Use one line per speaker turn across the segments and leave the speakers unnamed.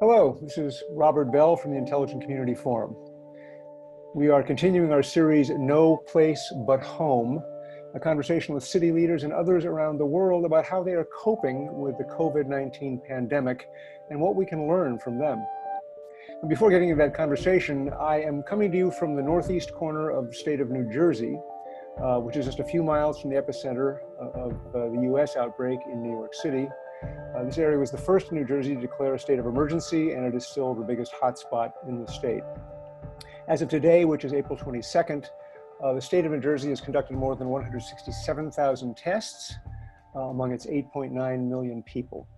Hello, this is Robert Bell from the Intelligent Community Forum. We are continuing our series, No Place But Home, a conversation with city leaders and others around the world about how they are coping with the COVID-19 pandemic and what we can learn from them. And before getting into that conversation, I am coming to you from the northeast corner of the state of New Jersey, which is just a few miles from the epicenter of the US outbreak in New York City. This area was the first in New Jersey to declare a state of emergency, and it is still the biggest hotspot in the state. As of today, which is April 22nd, the state of New Jersey has conducted more than 167,000 tests among its 8.9 million people.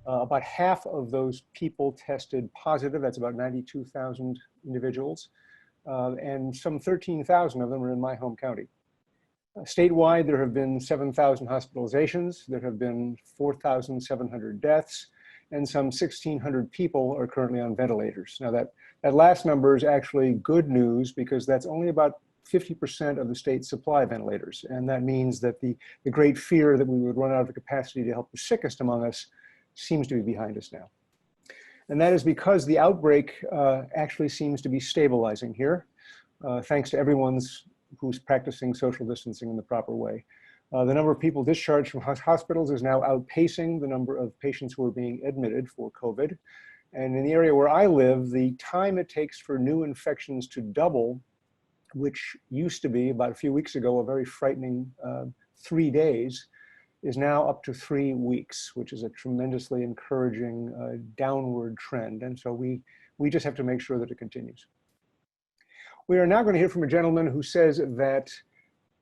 About half of those people tested positive, that's about 92,000 individuals, and some 13,000 of them are in my home county. Statewide, there have been 7,000 hospitalizations, there have been 4,700 deaths, and some 1,600 people are currently on ventilators. Now that last number is actually good news because that's only about 50% of the state's supply of ventilators. And that means that the great fear that we would run out of capacity to help the sickest among us seems to be behind us now. And that is because the outbreak actually seems to be stabilizing here, thanks to everyone's who's practicing social distancing in the proper way. The number of people discharged from hospitals is now outpacing the number of patients who are being admitted for COVID. And in the area where I live, the time it takes for new infections to double, which used to be about a few weeks ago a very frightening 3 days, is now up to 3 weeks, which is a tremendously encouraging downward trend. And so we just have to make sure that it continues. We are now going to hear from a gentleman who says that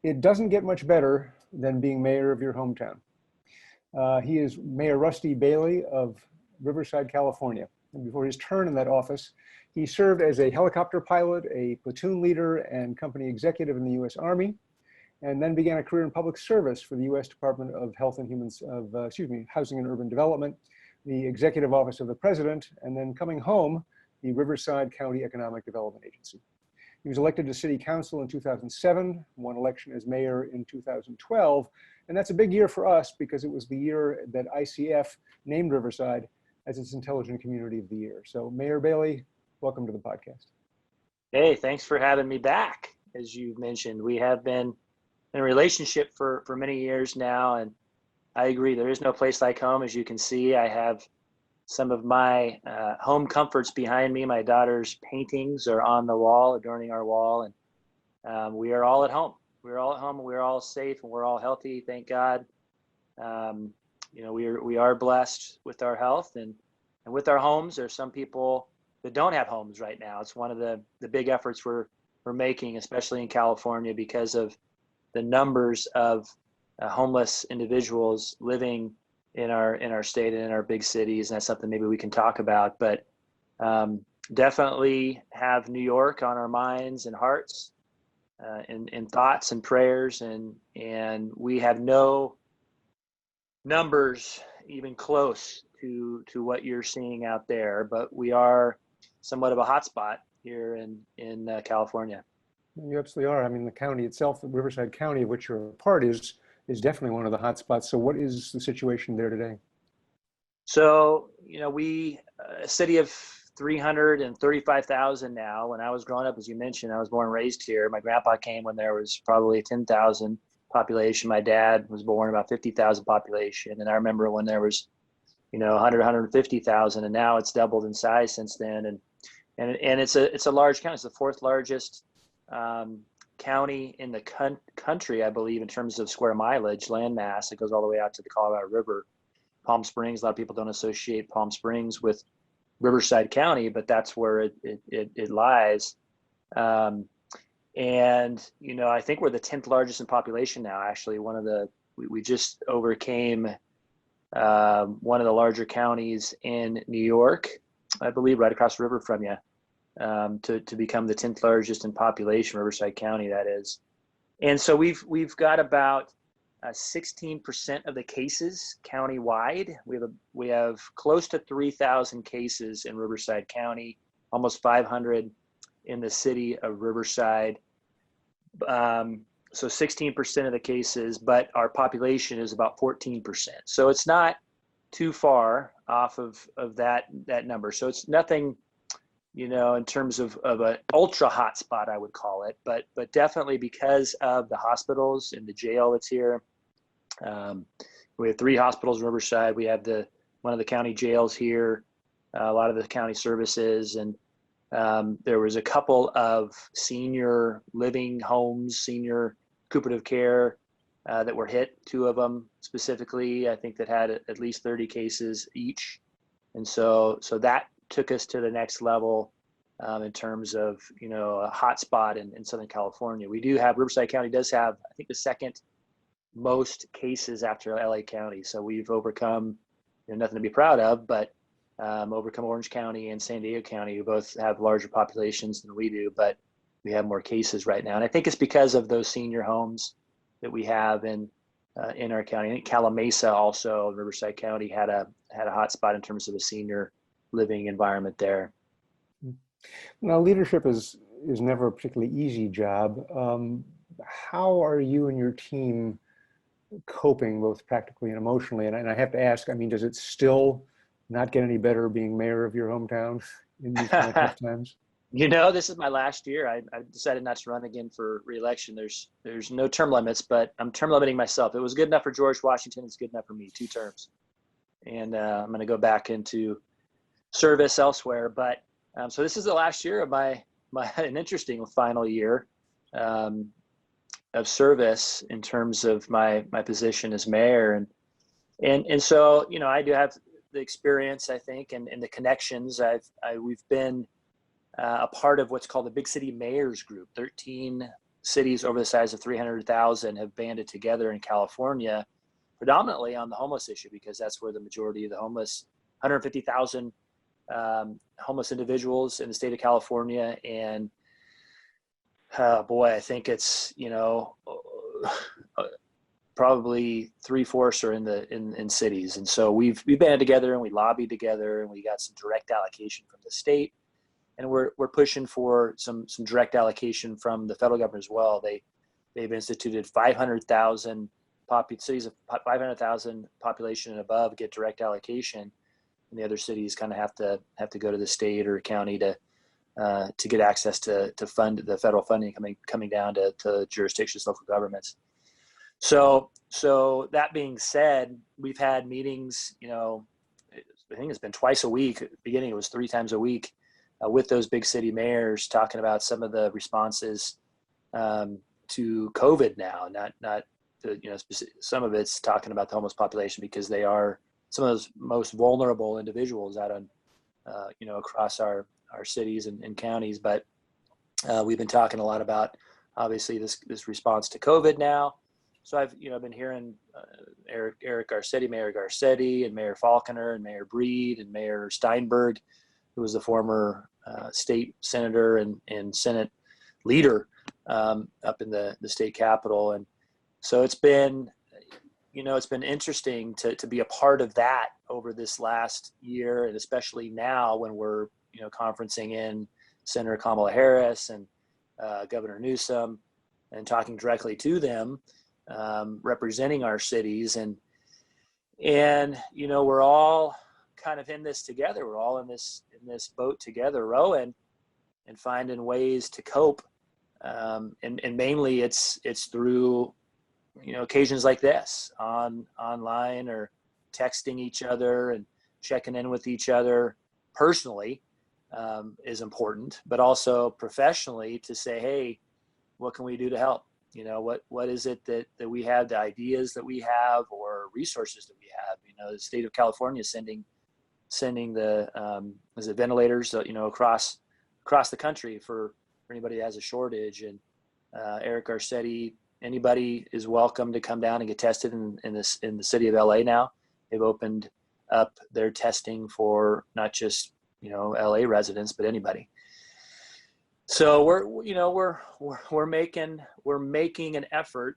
it doesn't get much better than being mayor of your hometown. He is Mayor Rusty Bailey of Riverside, California. And before his turn in that office, he served as a helicopter pilot, a platoon leader, and company executive in the U.S. Army, and then began a career in public service for the U.S. Department of Housing and Urban Development, the Executive Office of the President, and then coming home, the Riverside County Economic Development Agency. He was elected to City Council in 2007, won election as mayor in 2012, and that's a big year for us because it was the year that ICF named Riverside as its Intelligent Community of the Year. So Mayor Bailey, welcome to the podcast.
Hey, thanks for having me back. As you mentioned, we have been in a relationship for many years now, and I agree, there is no place like home. As you can see, I have some of my home comforts behind me. My daughter's paintings are on the wall, adorning our wall, and we are all at home. We're all at home, and we're all safe, and we're all healthy, thank God. We are blessed with our health and with our homes. There's some people that don't have homes right now. It's one of the big efforts we're making, especially in California, because of the numbers of homeless individuals living in our state and in our big cities. And that's something maybe we can talk about, but definitely have New York on our minds and hearts, in thoughts and prayers. And we have no numbers even close to what you're seeing out there, but we are somewhat of a hotspot here in California.
You absolutely are. I mean, the county itself, the Riverside County, of which you're a part, is definitely one of the hot spots. So what is the situation there today?
So, we, a city of 335,000 now. When I was growing up, as you mentioned, I was born and raised here. My grandpa came when there was probably 10,000 population. My dad was born about 50,000 population. And I remember when there was, 100, 150,000, and now it's doubled in size since then. And it's a large county. It's the fourth largest county in the country, I believe, in terms of square mileage, land mass. It goes all the way out to the Colorado River. Palm Springs, a lot of people don't associate Palm Springs with Riverside County, but that's where it lies. And, I think we're the 10th largest in population now, actually. We just overcame one of the larger counties in New York, I believe, right across the river from you. To become the 10th largest in population, Riverside County, that is. And so we've got about 16% of the cases countywide. We have close to 3,000 cases in Riverside County, almost 500 in the city of Riverside. So 16% of the cases, but our population is about 14%. So it's not too far off of that number. So it's nothing, in terms of an ultra hot spot, I would call it, but definitely because of the hospitals and the jail that's here. We have 3 hospitals in Riverside. We have one of the county jails here, a lot of the county services, and there was a couple of senior living homes, senior recuperative care that were hit. 2 of them specifically, I think, that had at least 30 cases each. And so that took us to the next level in terms of, a hot spot in Southern California. Riverside County does have, I think, the second most cases after LA County. So we've overcome, nothing to be proud of, but overcome Orange County and San Diego County, who both have larger populations than we do, but we have more cases right now. And I think it's because of those senior homes that we have in our county. I think Calamasa also, Riverside County, had a hot spot in terms of a senior living environment there.
Now, leadership is never a particularly easy job. How are you and your team coping, both practically and emotionally? And I have to ask, does it still not get any better being mayor of your hometown in these kind of tough times?
This is my last year. I decided not to run again for re-election. There's no term limits, but I'm term limiting myself. It was good enough for George Washington. It's good enough for me, 2 terms. And I'm going to go back into service elsewhere. But so this is the last year of an interesting final year of service in terms of my position as mayor. And so, I do have the experience, I think, and the connections. We've been a part of what's called the Big City Mayors Group. 13 cities over the size of 300,000 have banded together in California, predominantly on the homeless issue, because that's where the majority of the homeless, 150,000 homeless individuals in the state of California. And I think it's, probably 3/4 are in cities. And so we've banded together and we lobbied together, and we got some direct allocation from the state. And we're pushing for some direct allocation from the federal government as well. They've instituted 500,000 cities of 500,000 population and above get direct allocation, and the other cities kind of have to go to the state or county to get access to fund the federal funding coming down to jurisdictions, local governments. So that being said, we've had meetings. I think it's been twice a week. At the beginning, it was 3 times a week. With those big city mayors, talking about some of the responses to COVID now, not some of it's talking about the homeless population, because they are some of those most vulnerable individuals out on, across our cities and counties. But we've been talking a lot about, obviously, this response to COVID now. So I've been hearing Mayor Garcetti, and Mayor Falconer, and Mayor Breed, and Mayor Steinberg, who was the former state senator and Senate leader up in the state capitol. And so it's been interesting to be a part of that over this last year, and especially now when we're, conferencing in Senator Kamala Harris and Governor Newsom, and talking directly to them, representing our cities. And we're all kind of in this together. We're all in this boat together, rowing and finding ways to cope. And mainly it's through, occasions like this, online or texting each other and checking in with each other personally is important, but also professionally to say, hey, what can we do to help? What is it that we have, the ideas that we have, or resources that we have? The state of California is sending the ventilators, across the country for anybody that has a shortage. And Eric Garcetti, anybody is welcome to come down and get tested in the city of LA now. They've opened up their testing for not just LA residents, but anybody. So we're making an effort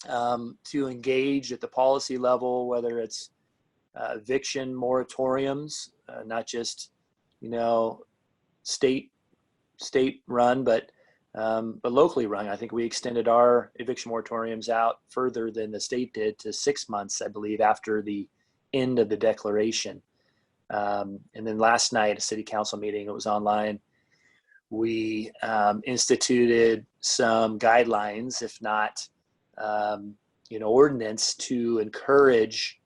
to engage at the policy level, whether it's eviction moratoriums, not just state run, but locally run. I think we extended our eviction moratoriums out further than the state did, to 6 months, I believe, after the end of the declaration. And then last night at a city council meeting, it was online, we instituted some guidelines, if not, ordinance to encourage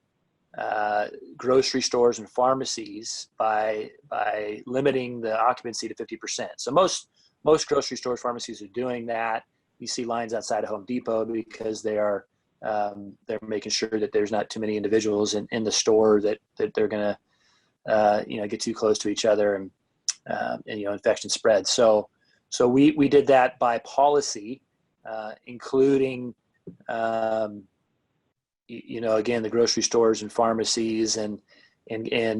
grocery stores and pharmacies by limiting the occupancy to 50%. So most grocery stores, pharmacies are doing that. You see lines outside of Home Depot because they're making sure that there's not too many individuals in the store that they're going to get too close to each other and infection spreads. So we did that by policy, including again, the grocery stores and pharmacies, and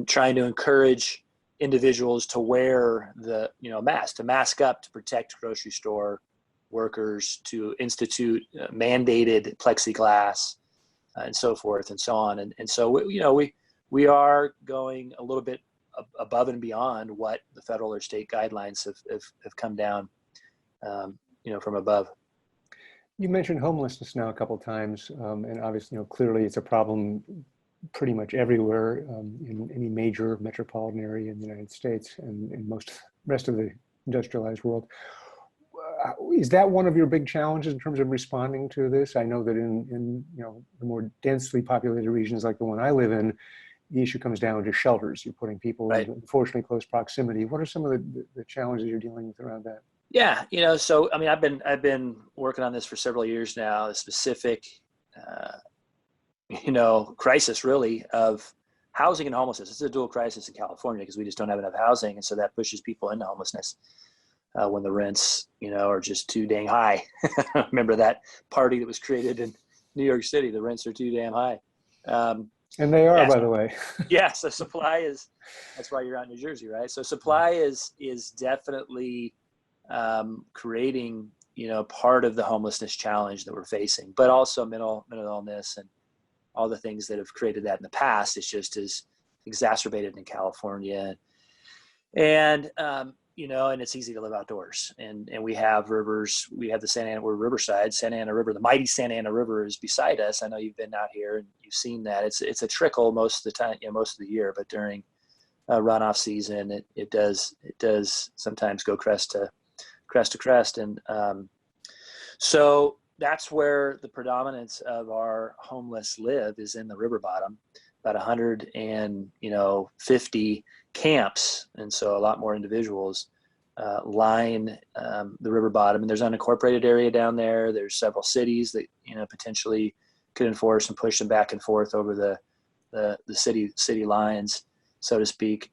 trying to encourage individuals to wear the mask, to mask up, to protect grocery store workers, to institute mandated plexiglass, and so forth and so on. And so we are going a little bit above and beyond what the federal or state guidelines have come down from above.
You mentioned homelessness now a couple of times, and obviously, clearly it's a problem pretty much everywhere in any major metropolitan area in the United States and in most rest of the industrialized world. Is that one of your big challenges in terms of responding to this? I know that in the more densely populated regions like the one I live in, the issue comes down to shelters. You're putting people in unfortunately close proximity. What are some of the challenges you're dealing with around that?
Yeah, so I mean, I've been working on this for several years now. The specific, crisis really of housing and homelessness. It's a dual crisis in California because we just don't have enough housing, and so that pushes people into homelessness when the rents, are just too dang high. Remember that party that was created in New York City? The rents are too damn high.
And they are, by the way.
Yeah, so supply is. That's why you're out in New Jersey, right? So supply is definitely creating, part of the homelessness challenge that we're facing, but also mental illness and all the things that have created that in the past. It's just as exacerbated in California. And, and it's easy to live outdoors. And we have rivers. We have we're Riverside, Santa Ana River. The mighty Santa Ana River is beside us. I know you've been out here and you've seen that. It's a trickle most of the time, most of the year, but during runoff season, it does sometimes go crest to crest. And so that's where the predominance of our homeless live, is in the river bottom, about 150 camps. And so a lot more individuals line the river bottom, and there's an unincorporated area down there. There's several cities that, potentially could enforce and push them back and forth over the city lines, so to speak.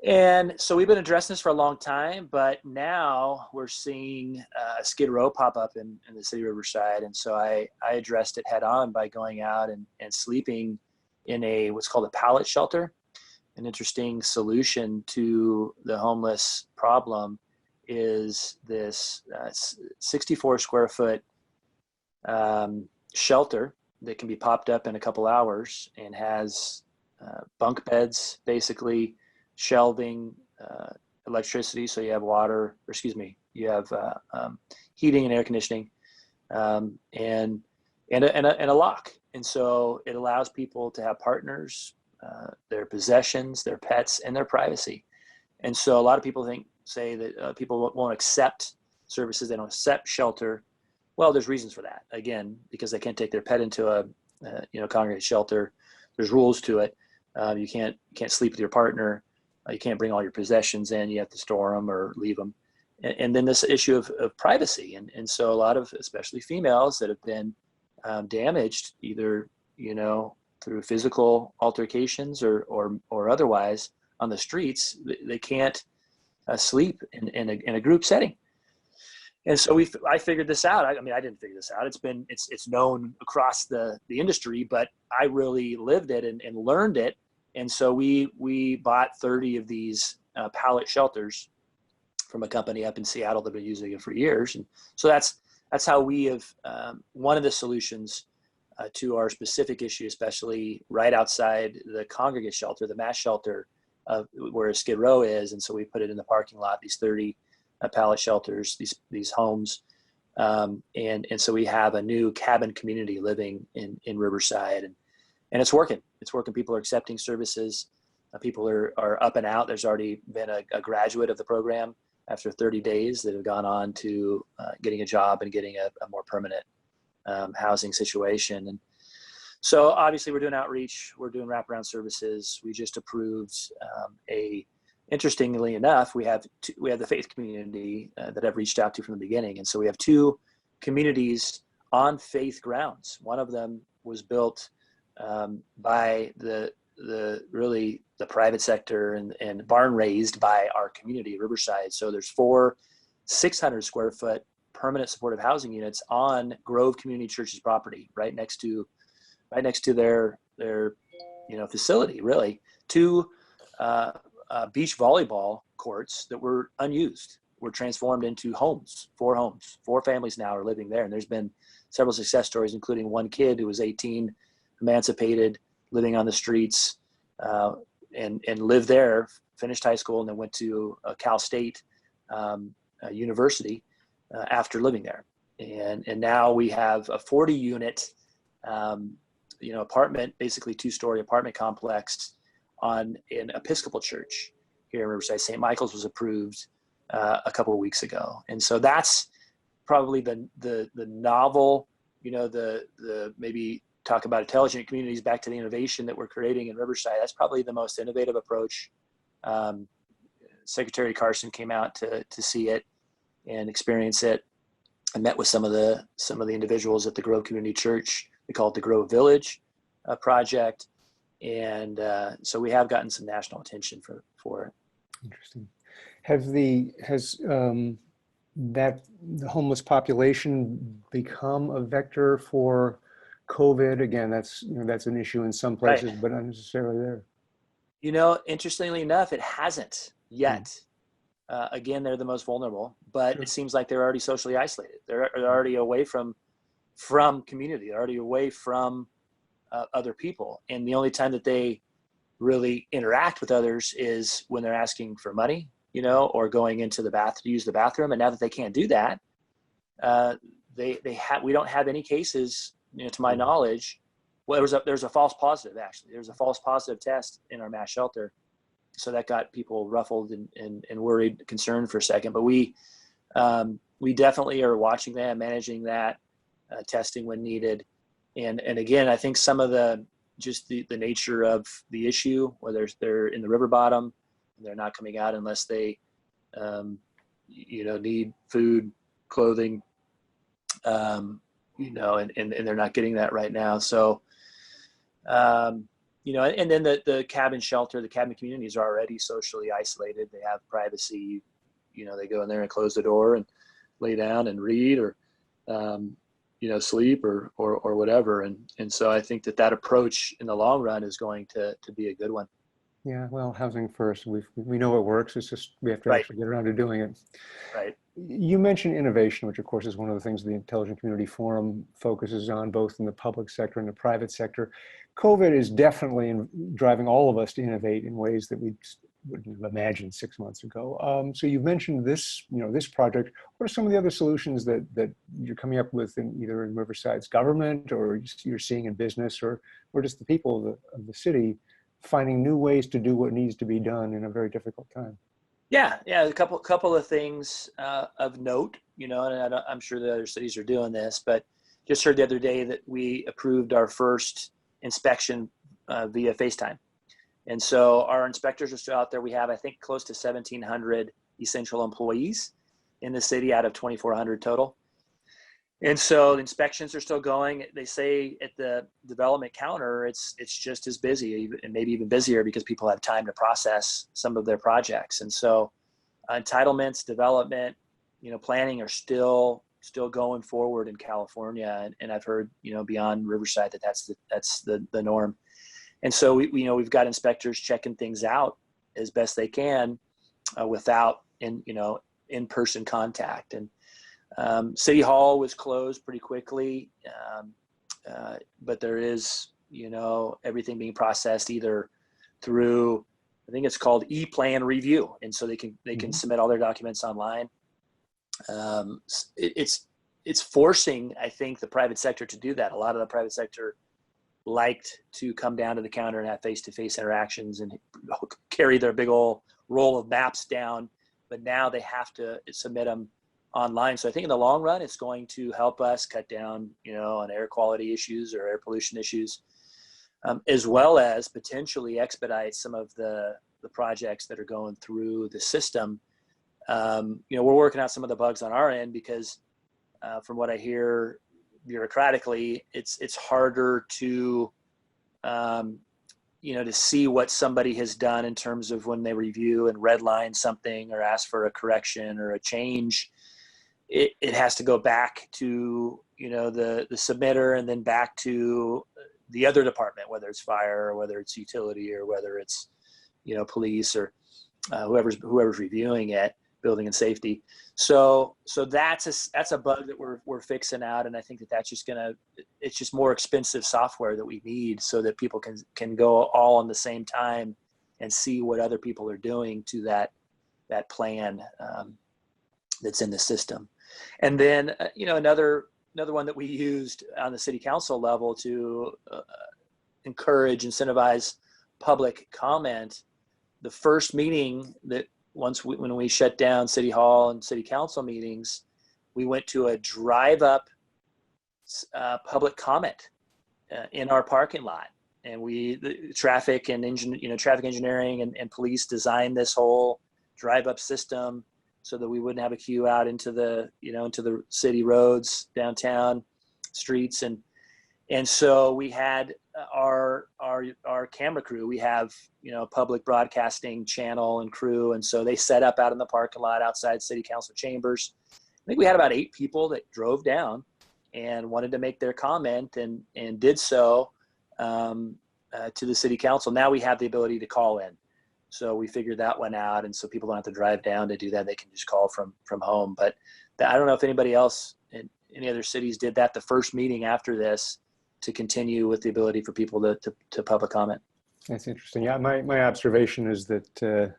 And so we've been addressing this for a long time, but now we're seeing Skid Row pop up in the city of Riverside. And so I addressed it head on by going out and sleeping in what's called a pallet shelter. An interesting solution to the homeless problem is this 64 square foot shelter that can be popped up in a couple hours and has bunk beds, basically, shelving, electricity, so you have you have heating and air conditioning, and a lock. And so it allows people to have partners, their possessions, their pets, and their privacy. And so a lot of people say that people won't accept services, they don't accept shelter. Well, there's reasons for that. Again, because they can't take their pet into a congregate shelter. There's rules to it. You can't sleep with your partner. You can't bring all your possessions in. You have to store them or leave them. And then this issue of privacy. And so a lot of, especially females that have been damaged, either, through physical altercations or otherwise on the streets, they can't sleep in a group setting. And so I figured this out. I mean, I didn't figure this out. It's known across the industry, but I really lived it and learned it. And so we bought 30 of these pallet shelters from a company up in Seattle that have been using it for years. And so that's how we have one of the solutions to our specific issue, especially right outside the congregate shelter, the mass shelter where Skid Row is. And so we put it in the parking lot, these 30 pallet shelters, these homes. And so we have a new cabin community living in Riverside. and it's working. It's working. People are accepting services. People are up and out. There's already been a graduate of the program after 30 days that have gone on to getting a job and getting a more permanent housing situation. And so obviously we're doing outreach, we're doing wraparound services. We just approved interestingly enough, we have the faith community that I've reached out to from the beginning. And so we have 2 communities on faith grounds. One of them was built by the private sector and barn raised by our community, Riverside. So there's 4 600 square foot permanent supportive housing units on Grove Community Church's property, right next to their facility. Really, 2 beach volleyball courts that were unused were transformed into homes. 4 homes. 4 families now are living there, and there's been several success stories, including one kid who was 18, emancipated, living on the streets, and lived there, finished high school, and then went to Cal State University after living there. And now we have a 40 unit, apartment, basically 2-story apartment complex on an Episcopal church here in Riverside. St. Michael's was approved a couple of weeks ago. And so that's probably the novel, the maybe talk about intelligent communities, back to the innovation that we're creating in Riverside. That's probably the most innovative approach. Secretary Carson came out to see it and experience it. I met with some of the individuals at the Grove Community Church. We call it the Grove Village project. And so we have gotten some national attention for it.
Interesting. Has the homeless population become a vector for COVID? Again, that's an issue in some places,
Right.
but not necessarily there.
Interestingly enough, it hasn't yet. Again, they're the most vulnerable, but it seems like they're already socially isolated. They're already away from community. They're already away from other people. And the only time that they really interact with others is when they're asking for money, or going into the to use the bathroom. And now that they can't do that, we don't have any cases, to my knowledge. Well, there's a false positive, actually. There's a false positive test in our mass shelter. So that got people ruffled and worried, concerned for a second. But we definitely are watching that, managing that, testing when needed. And again, I think some of the nature of the issue, whether they're in the river bottom, they're not coming out unless they, need food, clothing, and they're not getting that right now. So, and then the cabin shelter, the cabin communities are already socially isolated. They have privacy. They go in there and close the door and lay down and read or, sleep or whatever. And so I think that approach in the long run is going to be a good one.
Yeah, well, housing first. We know it works. It's just we have to actually get around to doing it.
Right.
You mentioned innovation, which of course is one of the things the Intelligent Community Forum focuses on, both in the public sector and the private sector. COVID is definitely driving all of us to innovate in ways that we wouldn't have imagined 6 months ago. So you mentioned this project. What are some of the other solutions that you're coming up with either in Riverside's government, or you're seeing in business, or just the people of the city finding new ways to do what needs to be done in a very difficult time?
Yeah, a couple of things of note, and I'm sure the other cities are doing this, but just heard the other day that we approved our first inspection via FaceTime. And so our inspectors are still out there. We have, I think, close to 1,700 essential employees in the city out of 2,400 total. And so the inspections are still going. They say at the development counter, it's just as busy and maybe even busier because people have time to process some of their projects. And so entitlements, development, planning are still going forward in California. And I've heard, beyond Riverside that's the norm. And so we've got inspectors checking things out as best they can without in-person contact. And City Hall was closed pretty quickly, but there is, everything being processed either through, I think it's called e-plan review. And so they can submit all their documents online. It's forcing, I think, the private sector to do that. A lot of the private sector liked to come down to the counter and have face-to-face interactions and carry their big old roll of maps down, but now they have to submit them online. So I think in the long run, it's going to help us cut down, on air quality issues or air pollution issues, as well as potentially expedite some of the projects that are going through the system. We're working out some of the bugs on our end because from what I hear bureaucratically, it's harder to, to see what somebody has done in terms of when they review and redline something or ask for a correction or a change. It has to go back to, the submitter and then back to the other department, whether it's fire or whether it's utility or whether it's, police or whoever's reviewing it, building and safety. So that's a bug that we're fixing out. And I think that's just it's just more expensive software that we need so that people can go all on the same time and see what other people are doing to that plan that's in the system. And then, another one that we used on the city council level to encourage, incentivize public comment. The first meeting that when we shut down City Hall and City Council meetings, we went to a drive-up public comment in our parking lot, and the traffic engineering and police designed this whole drive-up system so that we wouldn't have a queue out into the city roads, downtown streets, and so we had our camera crew. We have a public broadcasting channel and crew, and so they set up out in the parking lot outside City Council chambers. I think we had about 8 people that drove down and wanted to make their comment and did so to the City Council. Now we have the ability to call in. So we figured that one out, and so people don't have to drive down to do that. They can just call from home. But I don't know if anybody else in any other cities did that the first meeting after this to continue with the ability for people to public comment.
That's interesting. Yeah, my observation is that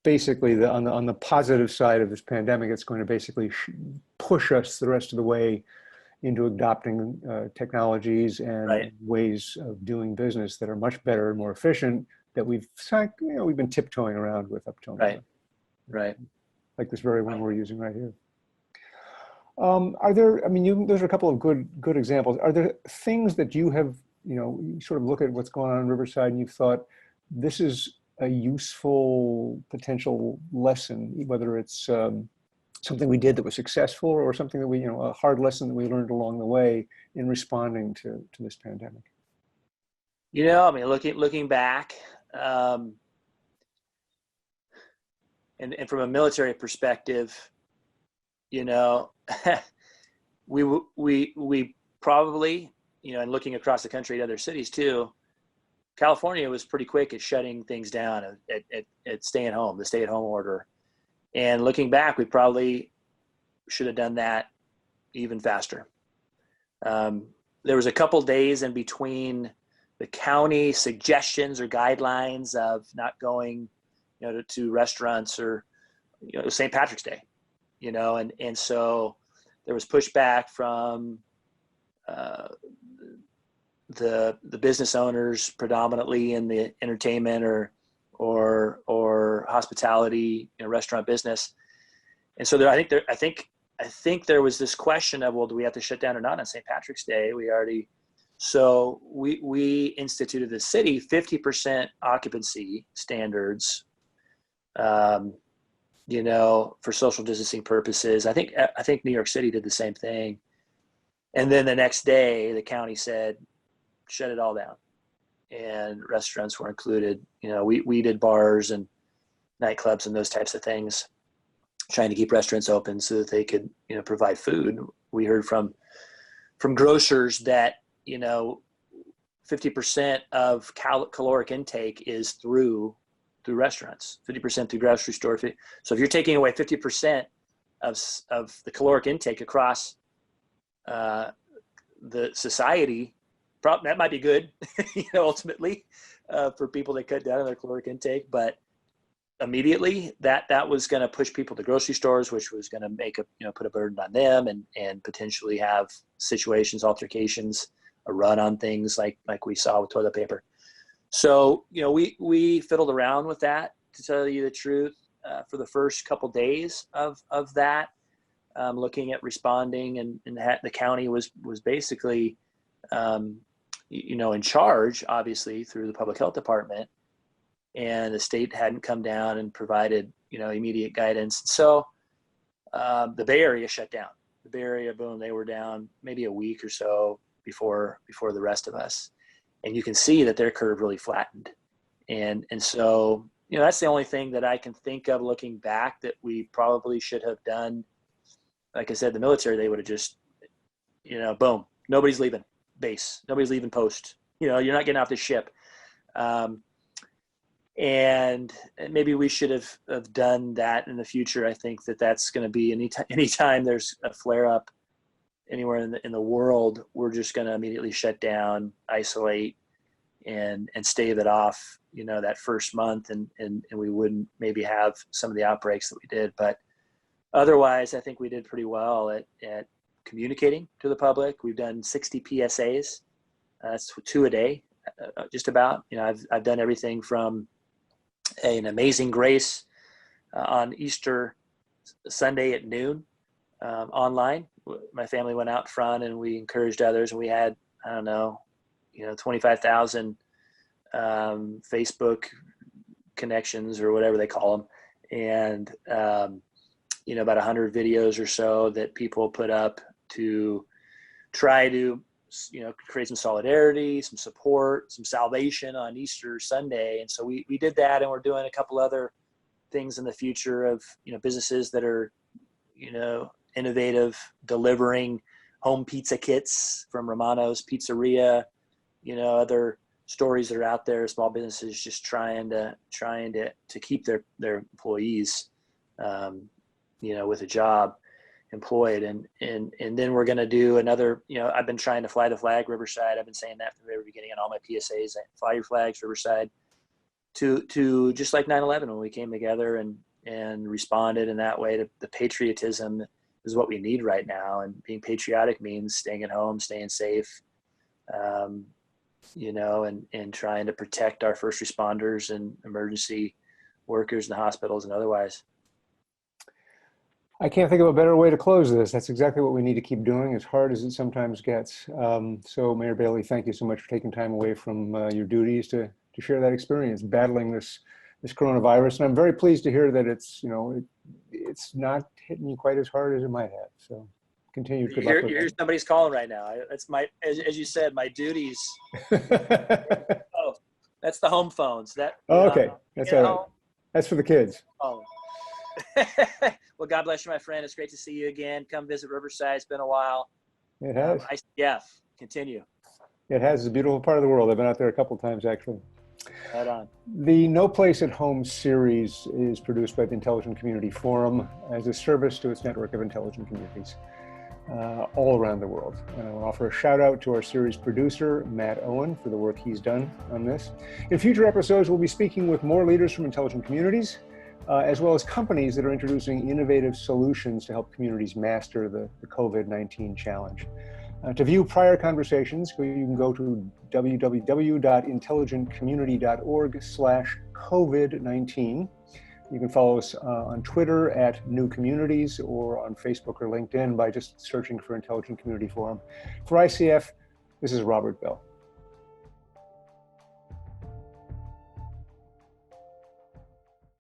basically on the positive side of this pandemic, it's going to basically push us the rest of the way into adopting technologies and ways of doing business that are much better and more efficient that we've been tiptoeing around with up till now.
Right.
Like this very one we're using right here. Are there? Those are a couple of good examples. Are there things that you have, you sort of look at what's going on in Riverside and you've thought this is a useful potential lesson, whether it's something we did that was successful or something that a hard lesson that we learned along the way in responding to this pandemic?
Looking back, and from a military perspective, we probably, and looking across the country at other cities too, California was pretty quick at shutting things down, at staying home, the stay-at-home order. And looking back, we probably should have done that even faster. There was a couple days in between the county suggestions or guidelines of not going, to restaurants or, St. Patrick's Day, and so there was pushback from the business owners, predominantly in the entertainment or hospitality, restaurant business. And so I think there was this question of, well, do we have to shut down or not on St. Patrick's Day? So we instituted the city 50% occupancy standards, for social distancing purposes. I think New York City did the same thing. And then the next day, the county said, shut it all down. And restaurants were included. We did bars and nightclubs and those types of things, trying to keep restaurants open so that they could, provide food. We heard from grocers that, 50% of caloric intake is through restaurants, 50% through grocery store. So if you're taking away 50% of the caloric intake across the society, that might be good, ultimately, for people that cut down on their caloric intake. But immediately that was going to push people to grocery stores, which was going to put a burden on them and potentially have situations, altercations a run on things like we saw with toilet paper. So, we fiddled around with that, to tell you the truth, for the first couple days of that, looking at responding, and the county was basically, in charge, obviously, through the public health department, and the state hadn't come down and provided, immediate guidance. So the Bay Area shut down. The Bay Area, boom, they were down maybe a week or so before the rest of us. And you can see that their curve really flattened. And so, that's the only thing that I can think of looking back that we probably should have done. Like I said, the military, they would have just, boom, nobody's leaving base. Nobody's leaving post. You're not getting off the ship. And maybe we should have done that in the future. I think that's going to be anytime there's a flare up anywhere in the world, we're just going to immediately shut down, isolate, and stave it off, that first month. And we wouldn't maybe have some of the outbreaks that we did. But otherwise, I think we did pretty well at communicating to the public. We've done 60 PSAs. That's 2 a day, just about. I've done everything from an Amazing Grace on Easter Sunday at noon online. My family went out front and we encouraged others, and we had, 25,000 Facebook connections, or whatever they call them. And, about 100 videos or so that people put up to try to, create some solidarity, some support, some salvation on Easter Sunday. And so we did that, and we're doing a couple other things in the future of, businesses that are, innovative, delivering home pizza kits from Romano's Pizzeria, other stories that are out there, small businesses just trying to keep their employees, with a job, employed. And then we're going to do another, I've been trying to fly the flag Riverside. I've been saying that from the very beginning on all my PSAs, fly your flags Riverside, to just like 9/11 when we came together and responded in that way. The patriotism is what we need right now. And being patriotic means staying at home, staying safe, and trying to protect our first responders and emergency workers in the hospitals and otherwise.
I can't think of a better way to close this. That's exactly what we need to keep doing, as hard as it sometimes gets. So Mayor Bailey, thank you so much for taking time away from your duties to share that experience battling this coronavirus. And I'm very pleased to hear that it's not hitting you quite as hard as it might have. So continued good luck with
that. Somebody's calling right now. That's as you said, my duties. Oh, that's the home phones.
Okay, that's all right. That's for the kids.
Oh. Well, God bless you, my friend. It's great to see you again. Come visit Riverside. It's been a while.
It has.
ICF, continue.
It has. It's a beautiful part of the world. I've been out there a couple of times, actually.
Right on.
The No Place at Home series is produced by the Intelligent Community Forum as a service to its network of intelligent communities all around the world. And I want to offer a shout out to our series producer, Matt Owen, for the work he's done on this. In future episodes, we'll be speaking with more leaders from intelligent communities, as well as companies that are introducing innovative solutions to help communities master the COVID-19 challenge. To view prior conversations, you can go to www.intelligentcommunity.org/COVID-19. You can follow us on Twitter at New Communities, or on Facebook or LinkedIn by just searching for Intelligent Community Forum. For ICF, this is Robert Bell.